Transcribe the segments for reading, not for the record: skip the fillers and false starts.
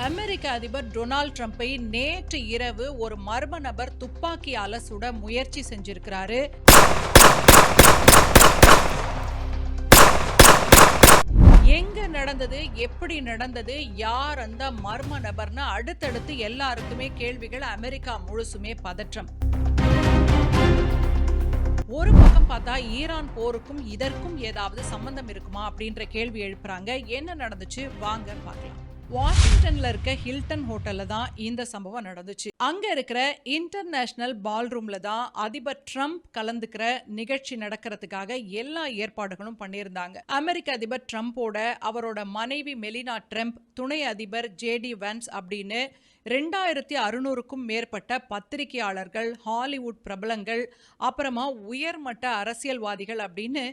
அமெரிக்க அதிபர் டொனால்ட் ட்ரம்பை நேற்று இரவு ஒரு மர்ம நபர் துப்பாக்கியால சுட முயற்சி செஞ்சிருக்கிறாரு. எங்க நடந்தது, எப்படி நடந்தது, யார் அந்த மர்ம நபர்னு அடுத்தடுத்து எல்லாருக்குமே கேள்விகள். அமெரிக்கா முழுசுமே பதற்றம். ஒரு பக்கம் பார்த்தா ஈரான் போருக்கும் இதற்கும் ஏதாவது சம்பந்தம் இருக்குமா அப்படின்ற கேள்வி எழுப்புறாங்க. என்ன நடந்துச்சு வாங்க பார்க்கலாம். வாஷிங்டன்ல இருக்க ஹில்டன் ஹோட்டல்ல தான் இந்த சம்பவம் நடந்துச்சு. அங்க இருக்கிற இன்டர்நேஷனல் பால்ரூம்ல தான் அதிபர் ட்ரம்ப் கலந்துக்கிற நிகழ்ச்சி நடக்கிறதுக்காக எல்லா ஏற்பாடுகளும் பண்ணியிருந்தாங்க. அமெரிக்க அதிபர் ட்ரம்போட அவரோட மனைவி மெலினா ட்ரம்ப், துணை அதிபர் ஜேடி வென்ஸ் அப்படின்னு 2600க்கும் மேற்பட்ட பத்திரிகையாளர்கள், ஹாலிவுட் பிரபலங்கள், அப்புறமா உயர்மட்ட அரசியல்வாதிகள் அப்படின்னு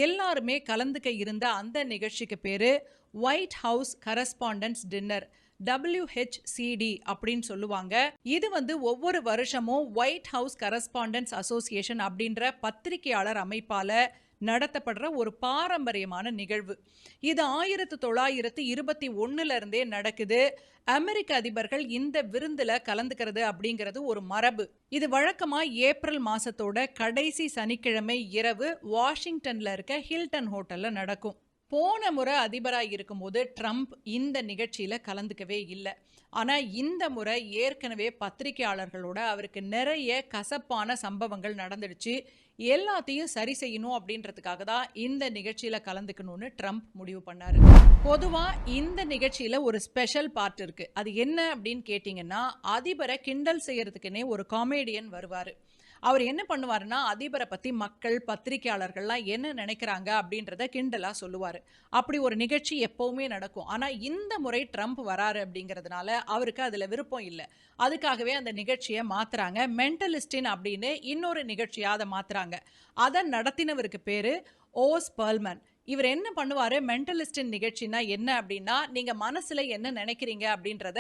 எல்லாருமே கலந்துக்க இருந்த அந்த நிகழ்ச்சிக்கு பேரு white house correspondence dinner, WHCD அப்படின்னு சொல்லுவாங்க. இது ஒவ்வொரு வருஷமும் ஒயிட் ஹவுஸ் கரஸ்பாண்டன்ஸ் அசோசியேஷன் அப்படின்ற பத்திரிகையாளர் அமைப்பால நடத்தப்படுற ஒரு பாரம்பரியமான நிகழ்வு. இது 1921 இருந்தே நடக்குது. அமெரிக்க அதிபர்கள் இந்த விருந்துல கலந்துக்கிறது அப்படிங்கிறது ஒரு மரபு. இது வழக்கமா ஏப்ரல் மாசத்தோட கடைசி சனிக்கிழமை இரவு வாஷிங்டன்ல இருக்க ஹில்டன் ஹோட்டல்ல நடக்கும். போன முறை அதிபராக இருக்கும்போது ட்ரம்ப் இந்த நிகழ்ச்சியில கலந்துக்கவே இல்லை. ஆனா இந்த முறை ஏற்கனவே பத்திரிகையாளர்களோட அவருக்கு நிறைய கசப்பான சம்பவங்கள் நடந்துடுச்சு. எல்லாத்தையும் சரி செய்யணும் அப்படின்றதுக்காக தான் இந்த நிகழ்ச்சியில கலந்துக்கணும்னு ட்ரம்ப் முடிவு பண்ணாரு. பொதுவா இந்த நிகழ்ச்சியில ஒரு ஸ்பெஷல் பார்ட் இருக்கு. அது என்ன அப்படின்னு கேட்டீங்கன்னா, அதிபரை கிண்டல் செய்யறதுக்குன்னே ஒரு காமெடியன் வருவாரு. அவர் என்ன பண்ணுவாருன்னா, அதிபரை பத்தி மக்கள், பத்திரிகையாளர்கள்லாம் என்ன நினைக்கிறாங்க அப்படின்றத கிண்டலா சொல்லுவாரு. அப்படி ஒரு நிகழ்ச்சி எப்பவுமே நடக்கும். ஆனா இந்த முறை ட்ரம்ப் வராரு அப்படிங்கிறதுனால அவருக்கு அதுல விருப்பம் இல்லை. அதுக்காகவே அந்த நிகழ்ச்சியை மாத்துறாங்க. மென்டலிஸ்டின் அப்படின்னு இன்னொரு நிகழ்ச்சியா அதை மாத்துறாங்க. அதை நடத்தினவருக்கு பேரு ஓஸ் பெர்ல்மன். இவர் என்ன பண்ணுவாரு, மென்டலிஸ்டின் நிகழ்ச்சினா என்ன அப்படின்னா, நீங்க மனசுல என்ன நினைக்கிறீங்க அப்படின்றத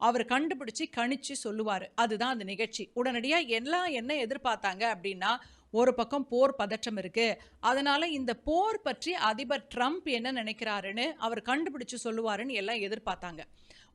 அவர் கண்டுபிடிச்சு கணிச்சு சொல்லுவாரு. அதுதான் அந்த நிகழ்ச்சி. உடனடியா எல்லாம் என்ன எதிர்பார்த்தாங்க அப்படின்னா, ஒரு பக்கம் போர் பதற்றம் இருக்கு, அதனால இந்த போர் பற்றி அதிபர் ட்ரம்ப் என்ன நினைக்கிறாருன்னு அவர் கண்டுபிடிச்சு சொல்லுவாருன்னு எல்லாம் எதிர்பார்த்தாங்க.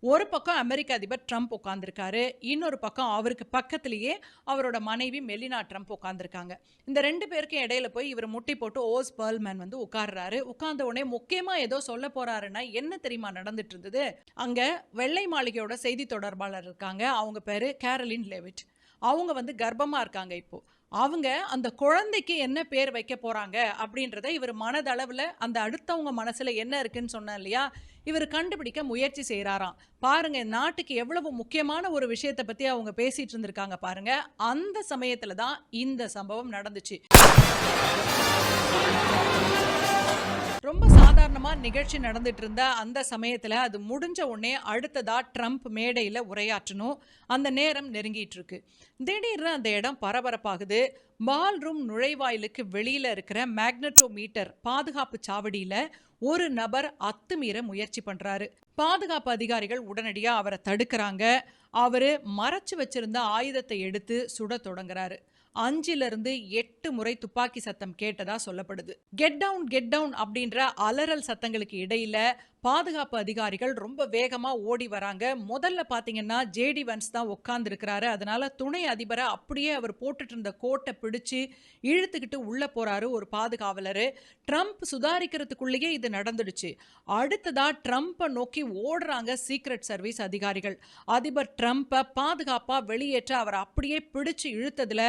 ஒரு பக்கம் அமெரிக்க அதிபர் ட்ரம்ப் உட்கார்ந்துருக்காரு, இன்னொரு பக்கம் அவருக்கு பக்கத்திலேயே அவரோட மனைவி மெலினா ட்ரம்ப் உட்கார்ந்துருக்காங்க. இந்த ரெண்டு பேருக்கும் இடையில போய் இவர் முட்டி போட்டு ஓஸ் பெர்ல்மன் உட்கார்றாரு. உட்கார்ந்த உடனே முக்கியமா ஏதோ சொல்ல போறாருன்னா என்ன தெரியுமா நடந்துட்டு இருந்தது? அங்க வெள்ளை மாளிகையோட செய்தி தொடர்பாளர் இருக்காங்க. அவங்க பேரு கேரலின் லெவிட். அவங்க கர்ப்பமா இருக்காங்க. இப்போ அவங்க அந்த குழந்தைக்கு என்ன பேர் வைக்க போறாங்க அப்படின்றத இவர் மனதளவுல அந்த அடுத்தவங்க மனசுல என்ன இருக்குன்னு சொன்ன இல்லையா, இவர் கண்டுபிடிக்க முயற்சி செய்யறாராம். பாருங்க, நாட்டுக்கு எவ்வளவு முக்கியமான ஒரு விஷயத்தை பத்தி அவங்க பேசிட்டு இருந்திருக்காங்க பாருங்க. அந்த சமயத்துல தான் இந்த சம்பவம் நடந்துச்சு. ரொம்ப சாதாரணமா நிகழ்ச்சி நடந்துட்டு இருந்த அந்த சமயத்துல அது முடிஞ்ச உடனே அடுத்ததா ட்ரம்ப் மேடையில உரையாற்றணும். அந்த நேரம் நெருங்கிட்டு இருக்கு. திடீர்னு அந்த இடம் பரபரப்பாகுது. பால்ரூம் நுழைவாயிலுக்கு வெளியில இருக்கிற மேக்னட்டோமீட்டர் பாதுகாப்பு சாவடியில ஒரு நபர் அத்துமீற முயற்சி பண்றாரு. பாதுகாப்பு அதிகாரிகள் உடனடியா அவரை தடுக்கிறாங்க. அவரு மறைச்சு வச்சிருந்த ஆயுதத்தை எடுத்து சுட தொடங்குறாரு. 5-8 முறை துப்பாக்கி சத்தம் கேட்டதா சொல்லப்படுது. கெட் டவுன் அப்படின்ற அலறல் சத்தங்களுக்கு இடையில பாதுகாப்பு அதிகாரிகள் ரொம்ப வேகமா ஓடி வராங்க. முதல்ல பாத்தீங்கன்னா ஜேடி வென்ஸ் தான் உட்கார்ந்து இருக்கிறாரு. அதனால துணை அதிபரை அப்படியே அவர் போட்டுட்டு இருந்த கோட்டை பிடிச்சு இழுத்துக்கிட்டு உள்ள போறாரு ஒரு பாதுகாவலரு. ட்ரம்ப் சுதாரிக்கிறதுக்குள்ளேயே இது நடந்துடுச்சு. அடுத்ததா ட்ரம்ப்பை நோக்கி ஓடுறாங்க சீக்ரெட் சர்வீஸ் அதிகாரிகள். அதிபர் ட்ரம்ப்பை பாதுகாப்பா வெளியேற்ற அவர் அப்படியே பிடிச்சு இழுத்ததுல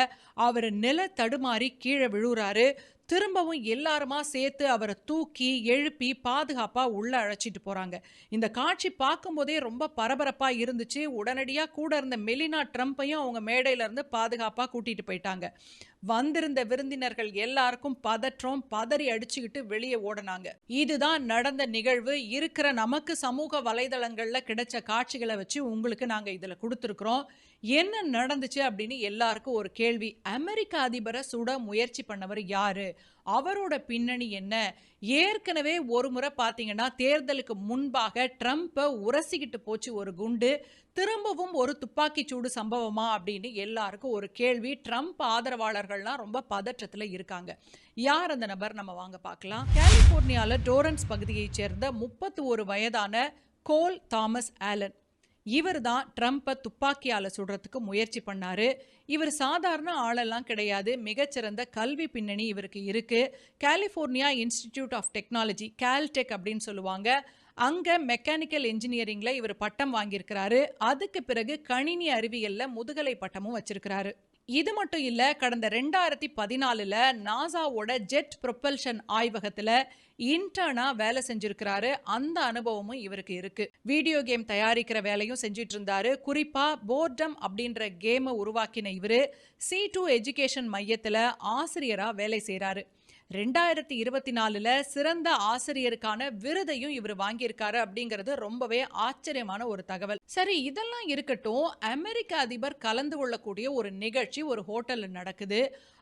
அவர் நில தடுமாறி கீழே விழுறாரு. திரும்பவும் எல்லாருமா சேர்த்து அவரை தூக்கி எழுப்பி பாதுகாப்பா உள்ள அழைச்சிட்டு போறாங்க. இந்த காட்சி பார்க்கும் போதே ரொம்ப பரபரப்பா இருந்துச்சு. உடனடியா கூட இருந்த மெலினா ட்ரம்பையும் அவங்க மேடையில இருந்து பாதுகாப்பா கூட்டிட்டு போயிட்டாங்க. வந்திருந்த விருந்தினர்கள் எல்லாருக்கும் பதற்றம், பதறி அடிச்சுக்கிட்டு வெளியே ஓடினாங்க. இதுதான் நடந்த நிகழ்வு. இருக்கிற நமக்கு சமூக வலைதளங்கள்ல கிடைச்ச காட்சிகளை வச்சு உங்களுக்கு நாங்க இதுல கொடுத்துருக்கிறோம். என்ன நடந்துச்சு அப்படின்னு எல்லாருக்கும் ஒரு கேள்வி. அமெரிக்க அதிபரை சுட முயற்சி பண்ணவர் யாரு? அவரோட பின்னணி என்ன? ஏற்கனவே ஒரு முறை பார்த்தீங்கன்னா தேர்தலுக்கு முன்பாக ட்ரம்ப்பை உரசிக்கிட்டு போச்சு ஒரு குண்டு. திரும்பவும் ஒரு துப்பாக்கி சூடு சம்பவமா அப்படின்னு எல்லாருக்கும் ஒரு கேள்வி. ட்ரம்ப் ஆதரவாளர்கள்லாம் ரொம்ப பதற்றத்துல இருக்காங்க. யார் அந்த நபர்? நம்ம வாங்க பார்க்கலாம். கலிபோர்னியால டோரன்ஸ் பகுதியைச் சேர்ந்த 31 வயதான கோல் தாமஸ் ஆலன். இவர் தான் ட்ரம்ப்பை துப்பாக்கியால சுடுறதுக்கு முயற்சி பண்ணாரு. இவர் சாதாரண ஆளெல்லாம் கிடையாது. மிகச்சிறந்த கல்வி பின்னணி இவருக்கு இருக்கு. California Institute of Technology, Caltech அப்படின்னு சொல்லுவாங்க. அங்க மெக்கானிக்கல் இன்ஜினியரிங்ல இவர் பட்டம் வாங்கியிருக்கிறாரு. அதுக்கு பிறகு கணினி அறிவியல்ல முதுகலை பட்டமும் வச்சிருக்கிறாரு. இது மட்டும் இல்ல, கடந்த 2014ல நாசாவோட ஜெட் ப்ரொபல்ஷன் ஆய்வகத்துல இன்டர்னா வேலை செஞ்சிருக்கிறாரு. அந்த அனுபவமும் இவருக்கு இருக்கு. வீடியோ கேம் தயாரிக்கிற வேலையும் செஞ்சிட்டு இருந்தாரு. குறிப்பா போர்டம் அப்படின்ற கேமை உருவாக்கின இவரு C2 எஜுகேஷன் மையத்துல ஆசிரியரா வேலை செய்யறாரு. 2024ல சிறந்த ஆசிரியருக்கான விருதையும் இவர் வாங்கியிருக்காரு அப்படிங்கிறது ரொம்பவே ஆச்சரியமான ஒரு தகவல். சரி, இதெல்லாம் இருக்கட்டும். அமெரிக்க அதிபர் கலந்து கொள்ளக்கூடிய ஒரு நிகழ்ச்சி ஒரு ஹோட்டல்ல நடக்குது.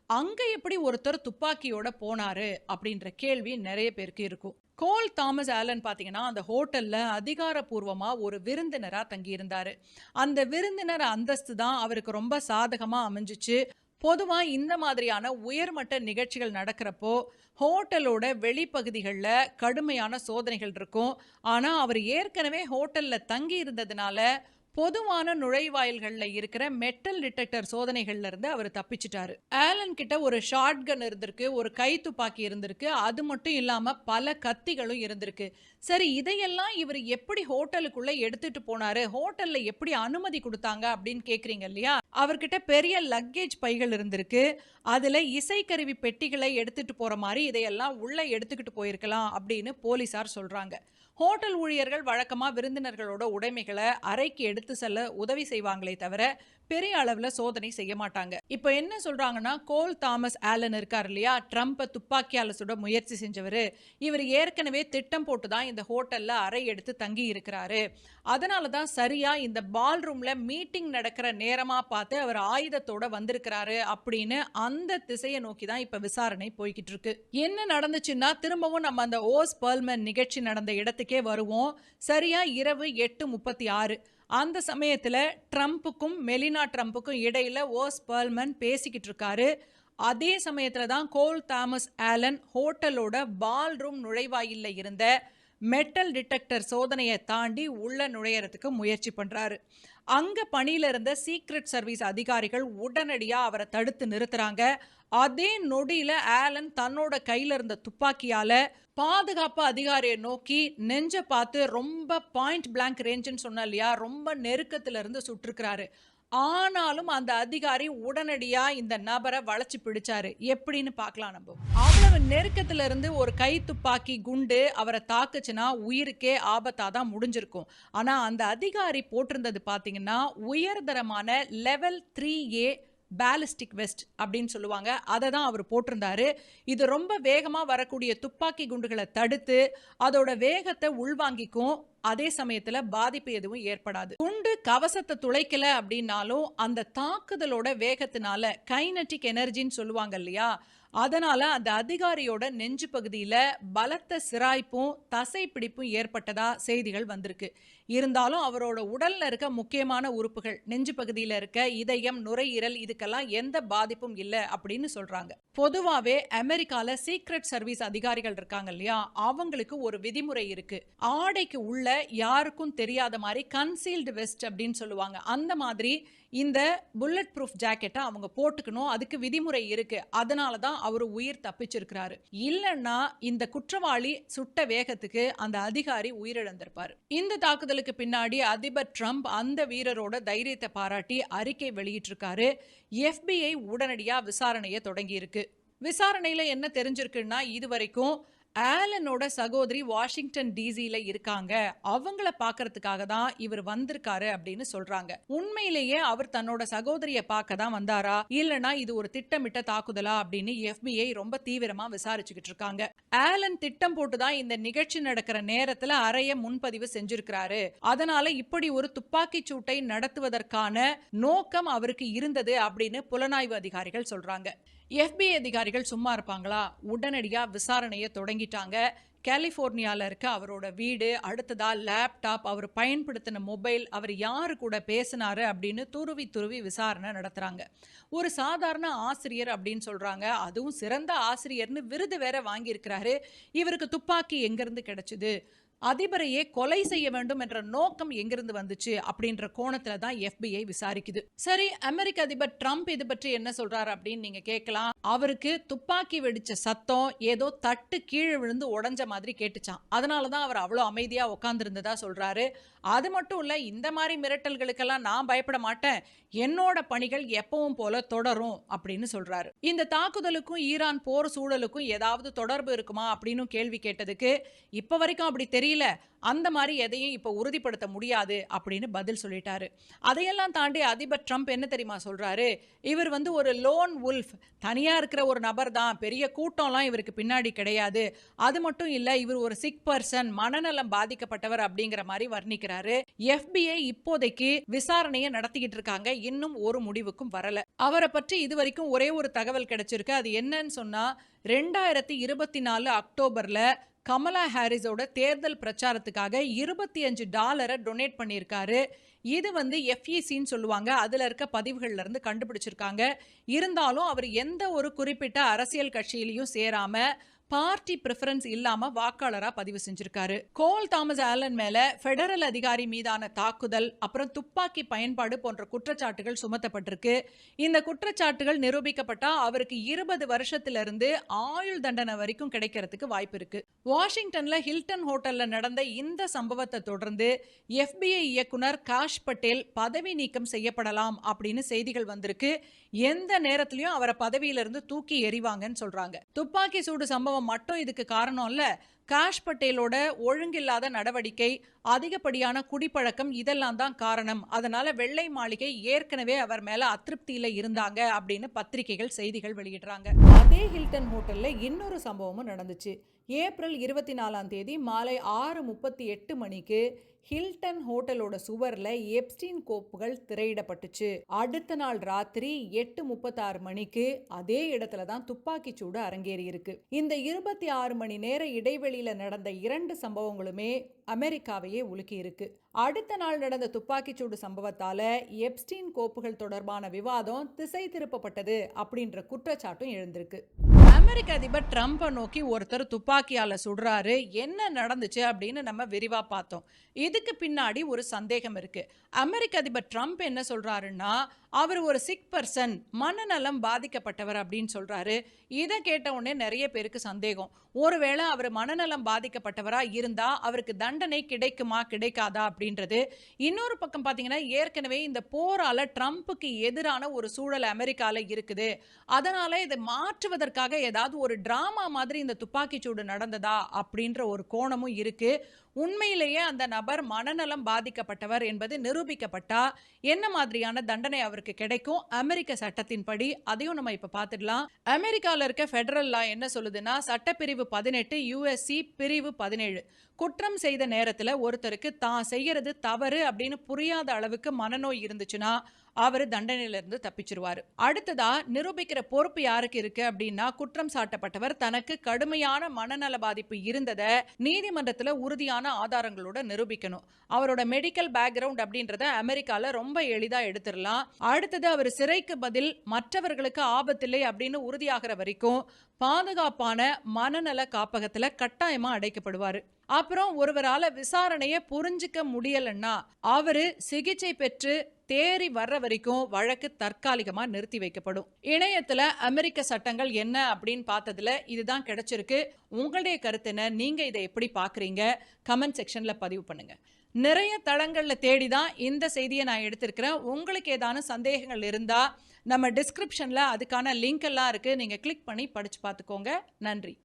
அங்க எப்படி ஒருத்தர் துப்பாக்கியோட போனாரு அப்படின்ற கேள்வி நிறைய பேருக்கு இருக்கும். கோல் தாமஸ் ஆலன் பாத்தீங்கன்னா அந்த ஹோட்டல்ல அதிகாரப்பூர்வமா ஒரு விருந்தினரா தங்கி இருந்தாரு. அந்த விருந்தினர் அந்தஸ்து தான் அவருக்கு ரொம்ப சாதகமா அமைஞ்சிச்சு. பொதுவா இந்த மாதிரியான உயர்மட்ட நிகழ்ச்சிகள் நடக்கிறப்போ ஹோட்டலோட வெளிப்பகுதிகளில் கடுமையான சோதனைகள் இருக்கும். ஆனா அவர் ஏற்கனவே ஹோட்டல்ல தங்கி இருந்ததுனால பொதுவான நுழைவாயில்கள்ல இருக்கிற மெட்டல் டிடெக்டர் சோதனைகள்ல இருந்து அவர் தப்பிச்சிட்டாரு. ஆலன் கிட்ட ஒரு ஷார்ட் கன் இருந்திருக்கு, ஒரு கை துப்பாக்கி இருந்திருக்கு. அது மட்டும் இல்லாம பல கத்திகளும் இருந்திருக்கு. சரி, இதையெல்லாம் இவர் எப்படி ஹோட்டலுக்குள்ள எடுத்துட்டு போனாரு, ஹோட்டல்ல எப்படி அனுமதி கொடுத்தாங்க அப்படின்னு கேக்குறீங்க இல்லையா? அவர்கிட்ட பெரிய லக்கேஜ் பைகள் இருந்திருக்கு. அதுல இசைக்கருவி பெட்டிகளை எடுத்துட்டு போற மாதிரி இதையெல்லாம் உள்ள எடுத்துக்கிட்டு போயிருக்கலாம் அப்படின்னு போலீசார் சொல்றாங்க. ஹோட்டல் ஊழியர்கள் வழக்கமா விருந்தினர்களோட உடைமைகளை அறைக்கு எடுத்து செல்ல உதவி செய்வாங்களே தவிர பெரிய அளவுல சோதனை செய்ய மாட்டாங்க. இப்போ என்ன சொல்றாங்கன்னா, கோல் தாமஸ் ஆலன் இருக்கார் இல்லையா, ட்ரம்ப்பை துப்பாக்கியால சுட முயற்சி செஞ்சவர், இவர் ஏற்கனவே திட்டம் போட்டு தான் இந்த ஹோட்டல்ல அறை எடுத்து தங்கி இருக்கிறாரு. அதனால தான் சரியா இந்த பால் ரூம்ல மீட்டிங் நடக்கிற நேரமா பார்த்து அவர் ஆயுதத்தோட வந்திருக்கிறாரு அப்படின்னு அந்த திசையை நோக்கி தான் இப்ப விசாரணை போய்கிட்டு இருக்கு. என்ன நடந்துச்சுன்னா, திரும்பவும் நம்ம அந்த ஓஸ் பெர்ல்மன் நிகழ்ச்சி நடந்த இடத்துக்கே வருவோம். சரியா இரவு 8:36 அந்த சமயத்துல ட்ரம்ப்புக்கும் மெலினா ட்ரம்ப்புக்கும் இடையில ஓஸ் பெர்ல்மன் பேசிக்கிட்டு இருக்காரு. அதே சமயத்துல தான் கோல் தாமஸ் ஆலன் ஹோட்டலோட பால் ரூம் நுழைவாயில்ல இருந்த மெட்டல் டிடெக்டர் சோதனையை தாண்டி உள்ள நுழையறதுக்கு முயற்சி பண்றாரு. அங்க பணியில இருந்த சீக்ரெட் சர்வீஸ் அதிகாரிகள் உடனடியா அவரை தடுத்து நிறுத்துறாங்க. அதே நொடியில ஆலன் தன்னோட கையில இருந்த துப்பாக்கியால பாதுகாப்பு அதிகாரியை நோக்கி நெஞ்ச பார்த்து ரொம்ப பாயிண்ட் பிளாங்க் ரேஞ்சுன்னு சொன்ன இல்லையா, ரொம்ப நெருக்கத்துல இருந்து சுட்டிருக்கிறாரு. ஆனாலும் அந்த அதிகாரி உடனடியா இந்த நபரை வளைச்சு பிடிச்சாரு. எப்படின்னு பார்க்கலாம். நம்ம அவ்வளவு நெருக்கத்துல இருந்து ஒரு கை துப்பாக்கி குண்டு அவரை தாக்குச்சுன்னா உயிருக்கே ஆபத்தா தான் முடிஞ்சிருக்கும். ஆனா அந்த அதிகாரி போட்டிருந்தது பாத்தீங்கன்னா உயர்தரமான லெவல் 3A பேலிஸ்டிக் வெஸ்ட் அப்படின்னு சொல்லுவாங்க. அதை தான் அவர் போட்டிருந்தாரு. இது ரொம்ப வேகமா வரக்கூடிய துப்பாக்கி குண்டுகளை தடுத்து அதோட வேகத்தை உள்வாங்கிக்கும். அதே சமயத்துல பாதிப்பு எதுவும் ஏற்படாது. குண்டு கவசத்தை துளைக்கல அப்படின்னாலும் அந்த தாக்குதலோட வேகத்தினால கைனட்டிக் எனர்ஜின்னு சொல்லுவாங்க இல்லையா, அதனால அந்த அதிகாரியோட நெஞ்சு பகுதியில பலத்த சிராய்ப்பும் தசை பிடிப்பும் ஏற்பட்டதா செய்திகள் வந்திருக்கு. இருந்தாலும் அவரோட உடல்ல இருக்க முக்கியமான உறுப்புகள், நெஞ்சு பகுதியில இருக்க இதயம், நுரையீரல், இதுக்கெல்லாம் எந்த பாதிப்பும் இல்லை அப்படின்னு சொல்றாங்க. பொதுவாவே அமெரிக்கால சீக்ரெட் சர்வீஸ் அதிகாரிகள் இருக்காங்க இல்லையா, அவங்களுக்கு ஒரு விதிமுறை இருக்கு. ஆடைக்கு உள்ள யாருக்கும் தெரியாத மாதிரி கன்சீல்டு வெஸ்ட் அப்படின்னு சொல்லுவாங்க. அந்த மாதிரி இந்த புல்லட் ப்ரூஃப் ஜாக்கெட்டை அவங்க போட்டுக்கணும். அதுக்கு விதிமுறை இருக்கு. அதனால தான் அவர் உயிர் தப்பிச்சிருக்கிறாரு. இல்லைன்னா இந்த குற்றவாளி சுட்ட வேகத்துக்கு அந்த அதிகாரி உயிரிழந்திருப்பாரு. இந்த தாக்குதலுக்கு பின்னாடி அதிபர் ட்ரம்ப் அந்த வீரரோட தைரியத்தை பாராட்டி அறிக்கை வெளியிட்டிருக்காரு. FBI உடனடியா விசாரணையை தொடங்கி இருக்கு. விசாரணையில என்ன தெரிஞ்சிருக்குன்னா, இதுவரைக்கும் ஆலனோட சகோதரி வாஷிங்டன் டிசில இருக்காங்க, அவங்கள பாக்குறதுக்காக தான் இவர் வந்திருக்காரு அப்படின்னு சொல்றாங்க. உண்மையிலேயே அவர் தன்னோட சகோதரிய பார்க்க தான் வந்தாரா, இல்லனா இது ஒரு திட்டமிட்ட தாக்குதலா அப்படின்னு FBI ரொம்ப தீவிரமா விசாரிச்சுக்கிட்டு இருக்காங்க. ஆலன் திட்டம் போட்டுதான் இந்த நிகழ்ச்சி நடக்கிற நேரத்துல அறைய முன்பதிவு செஞ்சிருக்கிறாரு. அதனால இப்படி ஒரு துப்பாக்கி சூட்டை நடத்துவதற்கான நோக்கம் அவருக்கு இருந்தது அப்படின்னு புலனாய்வு அதிகாரிகள் சொல்றாங்க. FBI அதிகாரிகள் சும்மா இருப்பாங்களா? உடனடியா விசாரணையை தொடங்கிட்டாங்க. கலிபோர்னியால இருக்க அவரோட வீடு, அடுத்ததா லேப்டாப், அவர் பயன்படுத்தின மொபைல், அவர் யாரு கூட பேசினாரு அப்படின்னு துருவி துருவி விசாரணை நடத்துறாங்க. ஒரு சாதாரண ஆசிரியர் அப்படின்னு சொல்றாங்க. அதுவும் சிறந்த ஆசிரியர்னு விருது வேற வாங்கியிருக்கிறாரு. இவருக்கு துப்பாக்கி எங்கிருந்து கிடைச்சது? அதிபரையே கொலை செய்ய வேண்டும் என்ற நோக்கம் எங்கிருந்து வந்துச்சு அப்படின்ற கோணத்துல தான் FBI விசாரிக்குது. சரி, அமெரிக்க அதிபர் ட்ரம்ப் இது பற்றி என்ன சொல்றாரு அப்படின்னு நீங்க கேட்கலாம். அவருக்கு துப்பாக்கி வெடிச்ச சத்தம் ஏதோ தட்டு கீழே விழுந்து உடைஞ்ச மாதிரி கேட்டுச்சான். அதனாலதான் அவர் அவ்வளவு அமைதியா உட்கார்ந்து இருந்ததா சொல்றாரு. அது மட்டும் இல்ல, இந்த மாதிரி மிரட்டல்களுக்கெல்லாம் நான் பயப்பட மாட்டேன், என்னோட பணிகள் எப்பவும் போல தொடரும் அப்படின்னு சொல்றாரு. இந்த தாக்குதலுக்கும் ஈரான் போர் சூழலுக்கும் ஏதாவது தொடர்பு இருக்குமா அப்படின்னு கேள்வி கேட்டதுக்கு இப்ப வரைக்கும் அப்படி தெரியல, அந்த மாதிரி எதையும் இப்ப உறுதிப்படுத்த முடியாது அப்படின்னு பதில் சொல்லிட்டாரு. அதையெல்லாம் தாண்டி அதிபர் ட்ரம்ப் என்ன தெரியுமா சொல்றாரு, இவர் ஒரு லோன் வுல்ஃப், தனியா இருக்கிற ஒரு நபர் தான், பெரிய கூட்டம்லாம் இவருக்கு பின்னாடி கிடையாது, அது மட்டும் இல்ல இவர் ஒரு சிக் பர்சன், மனநலம் பாதிக்கப்பட்டவர் அப்படிங்கிற மாதிரி வர்ணிக்கிறாரு. FBI இப்போதைக்கு விசாரணையை நடத்திக்கிட்டு இருக்காங்க, இன்னும் ஒரு முடிவுக்கும் வரல. அவரை பற்றி இதுவரைக்கும் ஒரே ஒரு தகவல் கிடைச்சிருக்கு. அது என்னன்னு சொன்னா, 2024 அக்டோபர்ல கமலா ஹாரிஸோட தேர்தல் பிரச்சாரத்துக்காக $25 டொனேட் பண்ணியிருக்காரு. இது FECன்னு சொல்லுவாங்க, அதுல இருக்க பதிவுகள்ல இருந்து கண்டுபிடிச்சிருக்காங்க. இருந்தாலும் அவர் எந்த ஒரு குறிப்பிட்ட அரசியல் கட்சியிலையும் சேராம பார்ட்டி பிரெஃபரன்ஸ் இல்லாம வாக்காளரா பதிவு செஞ்சிருக்காரு. கோல் தாமஸ் ஆலன் மேல பெடரல் அதிகாரி மீதான தாக்குதல், அப்புறம் துப்பாக்கி பயன்பாடு போன்ற குற்றச்சாட்டுகள் சுமத்தப்பட்டிருக்கு. இந்த குற்றச்சாட்டுகள் நிரூபிக்கப்பட்டா அவருக்கு 20 வருஷத்திலிருந்து ஆயுள் தண்டனை வரைக்கும் கிடைக்கிறதுக்கு வாய்ப்பு இருக்கு. வாஷிங்டன்ல ஹில்டன் ஹோட்டல்ல நடந்த இந்த சம்பவத்தை தொடர்ந்து FBI இயக்குனர் காஷ் பட்டேல் பதவி நீக்கம் செய்யப்படலாம் அப்படின்னு செய்திகள் வந்திருக்கு. எந்த நேரத்திலையும் அவரை பதவியிலிருந்து தூக்கி எறிவாங்கன்னு சொல்றாங்க. துப்பாக்கி சூடு சம்பவம் மட்டும் இதுக்கு காரணம் இல்ல, காஷ் பட்டேலோட ஒழுங்கில்லாத நடவடிக்கை, அதிகப்படியான குடிப்பழக்கம் இதெல்லாம் தான் காரணம். அதனால வெள்ளை மாளிகை ஏற்கனவே அவர் மேல அதிருப்தியில இருந்தாங்க அப்படின்னு பத்திரிகைகள் செய்திகள் வெளியிடுறாங்க. அதே ஹில்டன் ஹோட்டல்ல இன்னொரு சம்பவமும் நடந்துச்சு. ஏப்ரல் 24ஆம் தேதி மாலை 6:38 மணிக்கு ஹில்டன் ஹோட்டலோட சுவர்ல எப்ஸ்டீன் கோப்புகள் திரையிடப்பட்டுச்சு. அடுத்த நாள் ராத்திரி 8:36 மணிக்கு அதே இடத்துல தான் துப்பாக்கி சூடு அரங்கேறி இருக்கு. இந்த 26 மணி நேர இடைவெளியில நடந்த 2 சம்பவங்களுமே அமெரிக்காவையே உலுக்கி இருக்கு. அடுத்த நாள் நடந்த துப்பாக்கிச்சூடு சம்பவத்தால எப்ஸ்டீன் கோப்புகள் தொடர்பான விவாதம் திசை திருப்பப்பட்டது அப்படின்ற குற்றச்சாட்டும் எழுந்திருக்கு. அமெரிக்க அதிபர் ட்ரம்பை நோக்கி ஒருத்தர் துப்பாக்கியால சுடுறாரு, என்ன நடந்துச்சு அப்படின்னு நம்ம விரிவா பார்த்தோம். இதுக்கு பின்னாடி ஒரு சந்தேகம் இருக்கு. அமெரிக்க அதிபர் ட்ரம்ப் என்ன சொல்றாருன்னா, அவர் ஒரு சிக் பர்சன், மனநலம் பாதிக்கப்பட்டவர் அப்படின்னு சொல்றாரு. இதை கேட்ட உடனே நிறைய பேருக்கு சந்தேகம், ஒருவேளை அவர் மனநலம் பாதிக்கப்பட்டவரா இருந்தா அவருக்கு தண்டனை கிடைக்குமா கிடைக்காதா அப்படின்றது. இன்னொரு பக்கம் பாத்தீங்கன்னா, ஏற்கனவே இந்த போரால ட்ரம்புக்கு எதிரான ஒரு சூழல் அமெரிக்கால இருக்குது. அதனால இதை மாற்றுவதற்காக ஏதாவது ஒரு டிராமா மாதிரி இந்த துப்பாக்கிச்சூடு நடந்ததா அப்படின்ற ஒரு கோணமும் இருக்கு. உண்மையிலேயே அந்த நபர் மனநலம் பாதிக்கப்பட்டவர் என்பது நிரூபிக்கப்பட்டா என்ன மாதிரியான தண்டனை அவருக்கு கிடைக்கும் அமெரிக்க சட்டத்தின்படி, அதையும் நம்ம இப்ப பார்த்துடலாம். அமெரிக்கால இருக்க ஃபெடரல் லா என்ன சொல்லுதுன்னா, சட்டப்பிரிவு 18 USC பிரிவு 17 குற்றம் செய்த நேரத்துல ஒருத்தருக்கு தான் செய்யறது தவறு அப்படின்னு புரியாத அளவுக்கு மனநோய் இருந்துச்சுன்னா அவர் தண்டனையிலிருந்து தப்பிச்சிருவாரு. அடுத்ததா நிரூபிக்கிற பொறுப்பு யாருக்கு இருக்கு அப்படின்னா, குற்றம் சாட்டப்பட்டவர் தனக்கு கடுமையான மனநல பாதிப்பு இருந்ததை நீதிமன்றத்துல உறுதியான ஆதாரங்களோட நிரூபிக்கணும். அவரோட மெடிக்கல் பேக்ரவுண்ட் அப்படின்றத அமெரிக்கால ரொம்ப எளிதா எடுத்துடலாம். அடுத்தது அவர் சிறைக்கு பதில் மற்றவர்களுக்கு ஆபத்தில்லை அப்படின்னு உறுதியாகிற வரைக்கும் பாதுகாப்பான மனநல காப்பகத்துல கட்டாயமா அடைக்கப்படுவாரு. அப்புறம் ஒருவரால விசாரணையை புரிஞ்சுக்க முடியலன்னா அவரு சிகிச்சை பெற்று தேறி வர்ற வரைக்கும் வழக்கு தற்காலிகமா நிறுத்தி வைக்கப்படும். இணையத்துல அமெரிக்க சட்டங்கள் என்ன அப்படின்னு பார்த்ததுல இதுதான் கிடைச்சிருக்கு. உங்களுடைய கருத்து என்ன? நீங்க இதை எப்படி பாக்குறீங்க? கமெண்ட் செக்ஷன்ல பதிவு பண்ணுங்க. நிறைய தளங்கள்ல தேடிதான் இந்த செய்தியை நான் எடுத்திருக்கிறேன். உங்களுக்கு ஏதான சந்தேகங்கள் இருந்தா நம்ம டிஸ்கிரிப்ஷன்ல அதுக்கான லிங்க் எல்லாம் இருக்கு, நீங்க கிளிக் பண்ணி படிச்சு பார்த்துக்கோங்க. நன்றி.